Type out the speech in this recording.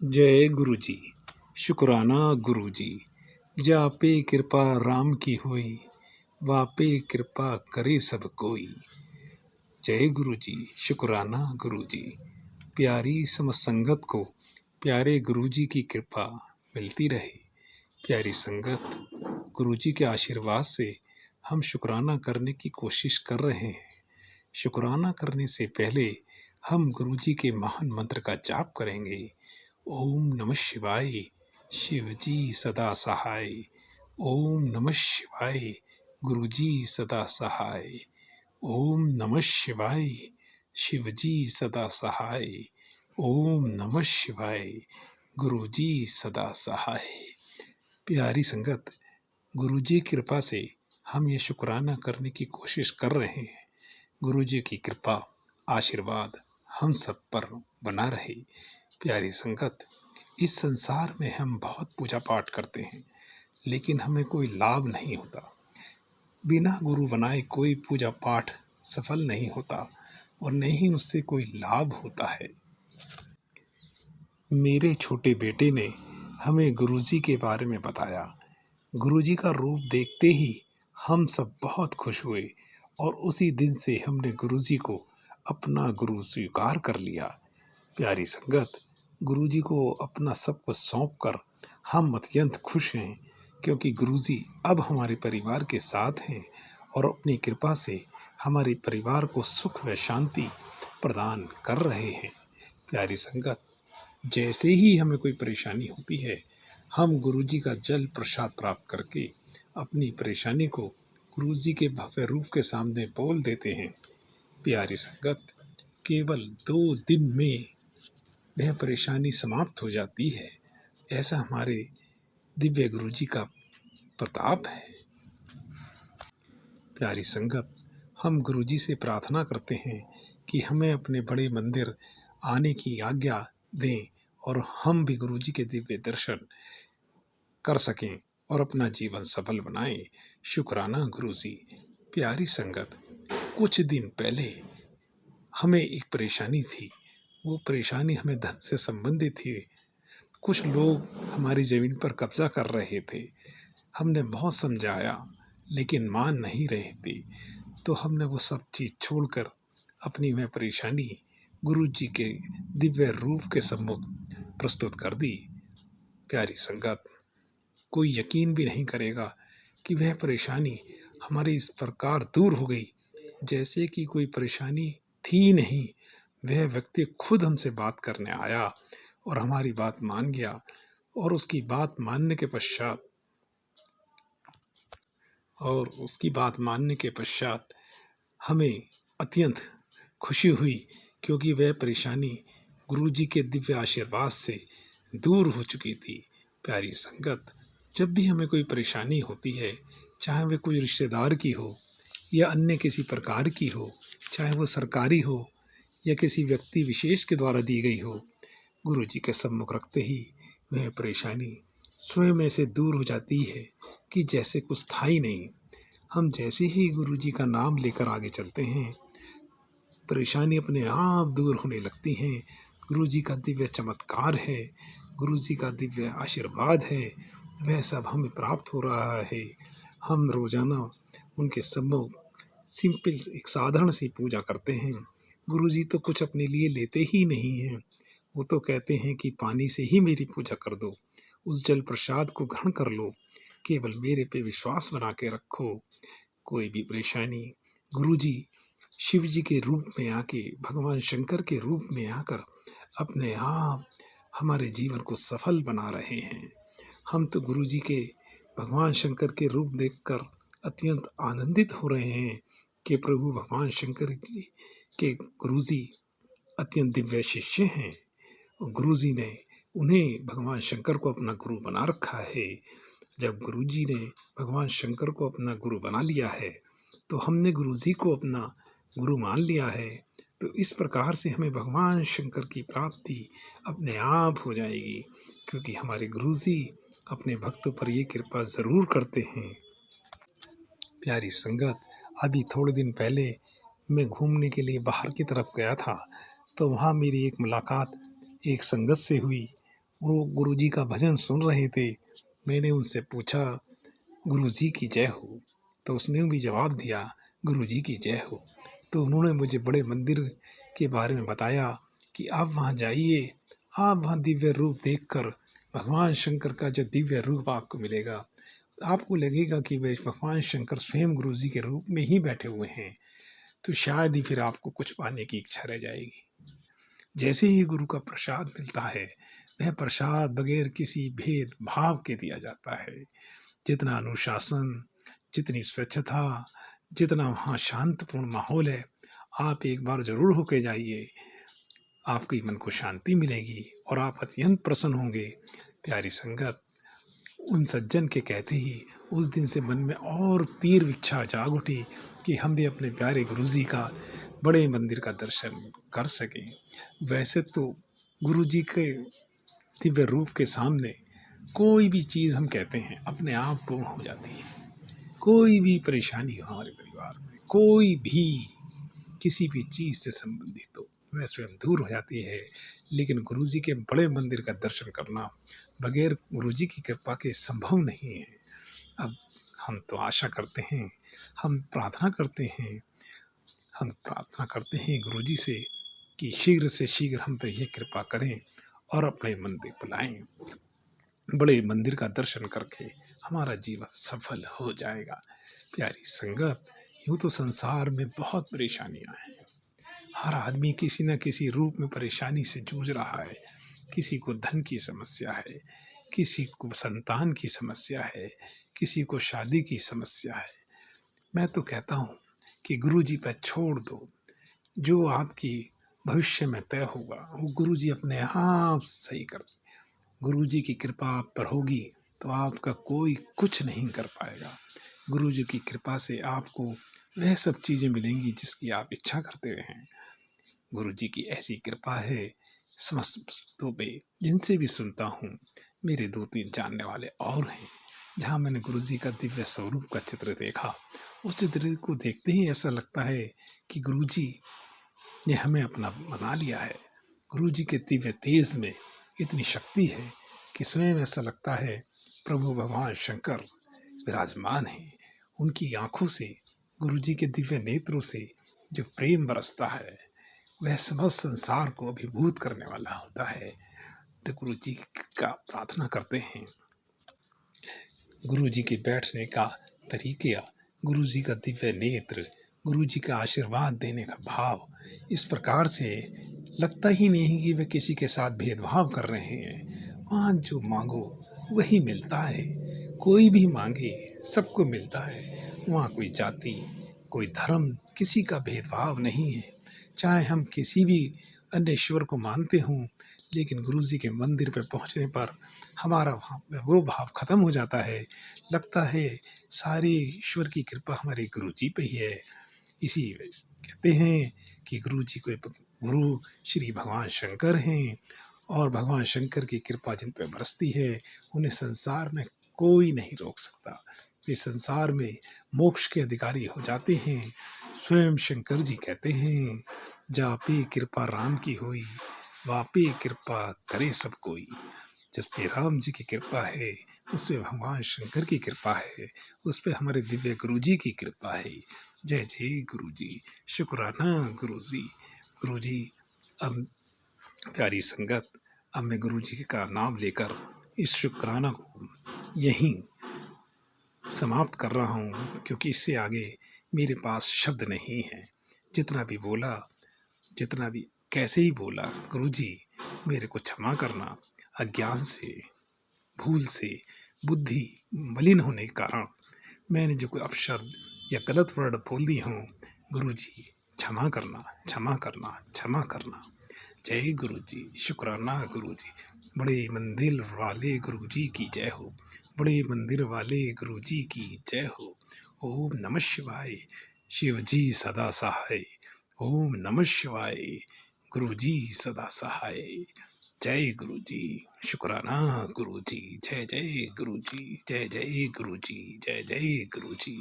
जय गुरु जी। शुक्राना गुरु जी। जा पे कृपा राम की होई, वा पे कृपा करे सब कोई। जय गुरु जी। शुक्राना गुरु जी। प्यारी समझ संगत को प्यारे गुरु जी की कृपा मिलती रहे। प्यारी संगत, गुरु जी के आशीर्वाद से हम शुक्राना करने की कोशिश कर रहे हैं। शुक्राना करने से पहले हम गुरु जी के महान मंत्र का जाप करेंगे। ओम नमः शिवाय, शिव जी सदा सहाय। ओम नमः शिवाय, गुरु जी सदा सहाय। ओम नमः शिवाय, शिव जी सदा सहाय। ओम नमः शिवाय, गुरु जी सदा सहाय। प्यारी संगत, गुरु जी की कृपा से हम ये शुक्राना करने की कोशिश कर रहे हैं। गुरु जी की कृपा आशीर्वाद हम सब पर बना रहे। प्यारी संगत, इस संसार में हम बहुत पूजा पाठ करते हैं, लेकिन हमें कोई लाभ नहीं होता। बिना गुरु बनाए कोई पूजा पाठ सफल नहीं होता और न ही उससे कोई लाभ होता है। मेरे छोटे बेटे ने हमें गुरुजी के बारे में बताया। गुरुजी का रूप देखते ही हम सब बहुत खुश हुए और उसी दिन से हमने गुरुजी को अपना गुरु स्वीकार कर लिया। प्यारी संगत, गुरुजी को अपना सब कुछ सौंप कर हम अत्यंत खुश हैं, क्योंकि गुरुजी अब हमारे परिवार के साथ हैं और अपनी कृपा से हमारे परिवार को सुख व शांति प्रदान कर रहे हैं। प्यारी संगत, जैसे ही हमें कोई परेशानी होती है, हम गुरुजी का जल प्रसाद प्राप्त करके अपनी परेशानी को गुरुजी के भव्य रूप के सामने बोल देते हैं। प्यारी संगत, केवल 2 दिन में वह परेशानी समाप्त हो जाती है। ऐसा हमारे दिव्य गुरुजी का प्रताप है। प्यारी संगत, हम गुरुजी से प्रार्थना करते हैं कि हमें अपने बड़े मंदिर आने की आज्ञा दें और हम भी गुरुजी के दिव्य दर्शन कर सकें और अपना जीवन सफल बनाएं। शुक्राना गुरुजी। प्यारी संगत, कुछ दिन पहले हमें एक परेशानी थी। वो परेशानी हमें धन से संबंधित थी। कुछ लोग हमारी ज़मीन पर कब्जा कर रहे थे। हमने बहुत समझाया, लेकिन मान नहीं रहे थे। तो हमने वो सब चीज़ छोड़कर अपनी वह परेशानी गुरु जी के दिव्य रूप के सम्मुख प्रस्तुत कर दी। प्यारी संगत, कोई यकीन भी नहीं करेगा कि वह परेशानी हमारी इस प्रकार दूर हो गई जैसे कि कोई परेशानी थी नहीं। वह व्यक्ति खुद हमसे बात करने आया और हमारी बात मान गया और उसकी बात मानने के पश्चात हमें अत्यंत खुशी हुई, क्योंकि वह परेशानी गुरु जी के दिव्य आशीर्वाद से दूर हो चुकी थी। प्यारी संगत, जब भी हमें कोई परेशानी होती है, चाहे वह कोई रिश्तेदार की हो या अन्य किसी प्रकार की हो, चाहे वो सरकारी हो या किसी व्यक्ति विशेष के द्वारा दी गई हो, गुरु जी के सम्मुख रखते ही वह परेशानी स्वयं ऐसे दूर हो जाती है कि जैसे कुछ था ही नहीं। हम जैसे ही गुरु जी का नाम लेकर आगे चलते हैं, परेशानी अपने आप दूर होने लगती हैं। गुरु जी का दिव्य चमत्कार है, गुरु जी का दिव्य आशीर्वाद है, वह सब हमें प्राप्त हो रहा है। हम रोज़ाना उनके सम्मुख सिंपल एक साधारण सी पूजा करते हैं। गुरु जी तो कुछ अपने लिए लेते ही नहीं हैं। वो तो कहते हैं कि पानी से ही मेरी पूजा कर दो, उस जल प्रसाद को ग्रहण कर लो, केवल मेरे पे विश्वास बना के रखो। कोई भी परेशानी, गुरु जी शिव जी के रूप में आके, भगवान शंकर के रूप में आकर अपने आप हमारे जीवन को सफल बना रहे हैं। हम तो गुरु जी के, भगवान शंकर के रूप देखकर अत्यंत आनंदित हो रहे हैं कि प्रभु भगवान शंकर जी के गुरु जी अत्यंत दिव्य शिष्य हैं। गुरु जी ने उन्हें, भगवान शंकर को अपना गुरु बना रखा है। जब गुरु जी ने भगवान शंकर को अपना गुरु बना लिया है, तो हमने गुरु जी को अपना गुरु मान लिया है। तो इस प्रकार से हमें भगवान शंकर की प्राप्ति अपने आप हो जाएगी, क्योंकि हमारे गुरु जी अपने भक्तों पर ये कृपा ज़रूर करते हैं। प्यारी संगत, अभी थोड़े दिन पहले मैं घूमने के लिए बाहर की तरफ गया था, तो वहाँ मेरी एक मुलाकात एक संगत से हुई। वो गुरुजी का भजन सुन रहे थे। मैंने उनसे पूछा, गुरुजी की जय हो। तो उसने भी जवाब दिया, गुरुजी की जय हो। तो उन्होंने मुझे बड़े मंदिर के बारे में बताया कि आप वहाँ जाइए, आप वहाँ दिव्य रूप देखकर भगवान शंकर का जो दिव्य रूप आपको मिलेगा, आपको लगेगा कि वे भगवान शंकर स्वयं गुरुजी के रूप में ही बैठे हुए हैं। तो शायद ही फिर आपको कुछ पाने की इच्छा रह जाएगी। जैसे ही गुरु का प्रसाद मिलता है, वह प्रसाद बगैर किसी भेद भाव के दिया जाता है। जितना अनुशासन, जितनी स्वच्छता, जितना वहाँ शांतपूर्ण माहौल है, आप एक बार ज़रूर होके जाइए। आपके मन को शांति मिलेगी और आप अत्यंत प्रसन्न होंगे। प्यारी संगत, उन सज्जन के कहते ही उस दिन से मन में और तीव्र इच्छा जाग उठी कि हम भी अपने प्यारे गुरुजी का बड़े मंदिर का दर्शन कर सकें। वैसे तो गुरुजी के दिव्य रूप के सामने कोई भी चीज़ हम कहते हैं अपने आप पूर्ण हो जाती है। कोई भी परेशानी हो हमारे परिवार में, कोई भी किसी भी चीज़ से संबंधित हो, वह स्वयं दूर हो जाती है। लेकिन गुरुजी के बड़े मंदिर का दर्शन करना बगैर गुरुजी की कृपा के संभव नहीं है। अब हम तो आशा करते हैं, हम प्रार्थना करते हैं, हम प्रार्थना करते हैं गुरुजी से कि शीघ्र से शीघ्र हम पे ये कृपा करें और अपने मंदिर बुलाएं। बड़े मंदिर का दर्शन करके हमारा जीवन सफल हो जाएगा। प्यारी संगत, यूँ तो संसार में बहुत परेशानियाँ हैं। हर आदमी किसी न किसी रूप में परेशानी से जूझ रहा है। किसी को धन की समस्या है, किसी को संतान की समस्या है, किसी को शादी की समस्या है। मैं तो कहता हूँ कि गुरुजी पे छोड़ दो। जो आपकी भविष्य में तय होगा, वो गुरुजी अपने आप सही कर देंगे। गुरुजी की कृपा आप पर होगी तो आपका कोई कुछ नहीं कर पाएगा। गुरुजी की कृपा से आपको वह सब चीज़ें मिलेंगी जिसकी आप इच्छा करते हैं। गुरुजी की ऐसी कृपा है समस्त पुस्तकों पे, जिनसे भी सुनता हूँ। मेरे 2-3 जानने वाले और हैं, जहाँ मैंने गुरुजी का दिव्य स्वरूप का चित्र देखा। उस चित्र को देखते ही ऐसा लगता है कि गुरुजी ने हमें अपना बना लिया है। गुरुजी के दिव्य तेज में इतनी शक्ति है कि स्वयं ऐसा लगता है प्रभु भगवान शंकर विराजमान हैं। उनकी आँखों से, गुरुजी के दिव्य नेत्रों से जो प्रेम बरसता है, वह समस्त संसार को अभिभूत करने वाला होता है। तो गुरुजी का प्रार्थना करते हैं, गुरुजी के बैठने का तरीका, गुरुजी का दिव्य नेत्र, गुरुजी का आशीर्वाद देने का भाव इस प्रकार से लगता ही नहीं कि वे किसी के साथ भेदभाव कर रहे हैं। वहाँ जो मांगो वही मिलता है। कोई भी मांगे सबको मिलता है। वहाँ कोई जाति, कोई धर्म, किसी का भेदभाव नहीं है। चाहे हम किसी भी अन्य ईश्वर को मानते हों, लेकिन गुरुजी के मंदिर पर पहुँचने पर हमारा वहाँ वो भाव खत्म हो जाता है। लगता है सारी ईश्वर की कृपा हमारे गुरुजी पे ही है। इसी कहते हैं कि गुरुजी कोई गुरु श्री भगवान शंकर हैं और भगवान शंकर की कृपा जिन पे बरसती है, उन्हें संसार में कोई नहीं रोक सकता। वे संसार में मोक्ष के अधिकारी हो जाते हैं। स्वयं शंकर जी कहते हैं, जा पे कृपा राम की होई, वापे कृपा करे सब कोई। जिस पे राम जी की कृपा है, उस पे भगवान शंकर की कृपा है, उस पे हमारे दिव्य गुरुजी की कृपा है। जय जय गुरुजी, शुक्राना गुरुजी। गुरुजी, अब प्यारी संगत, अब मैं गुरुजी का नाम लेकर इस शुक्राना को यहीं समाप्त कर रहा हूँ, क्योंकि इससे आगे मेरे पास शब्द नहीं है। जितना भी बोला, जितना भी कैसे ही बोला, गुरुजी मेरे को क्षमा करना। अज्ञान से, भूल से, बुद्धि मलिन होने के कारण मैंने जो कोई अपशब्द या गलत वर्ड बोल दी हूँ, गुरुजी क्षमा करना, क्षमा करना, क्षमा करना। जय गुरुजी, शुक्राना गुरुजी। बड़े मंदिर वाले गुरुजी की जय हो। बड़े मंदिर वाले गुरुजी की जय हो। ओम नमः शिवाय। शिव जी सदा सहाय। ओम नमः शिवाय। गुरुजी सदा सहाय। जय गुरुजी, शुक्राना गुरुजी। जय जय गुरुजी, जय जय गुरुजी, जय जय गुरुजी।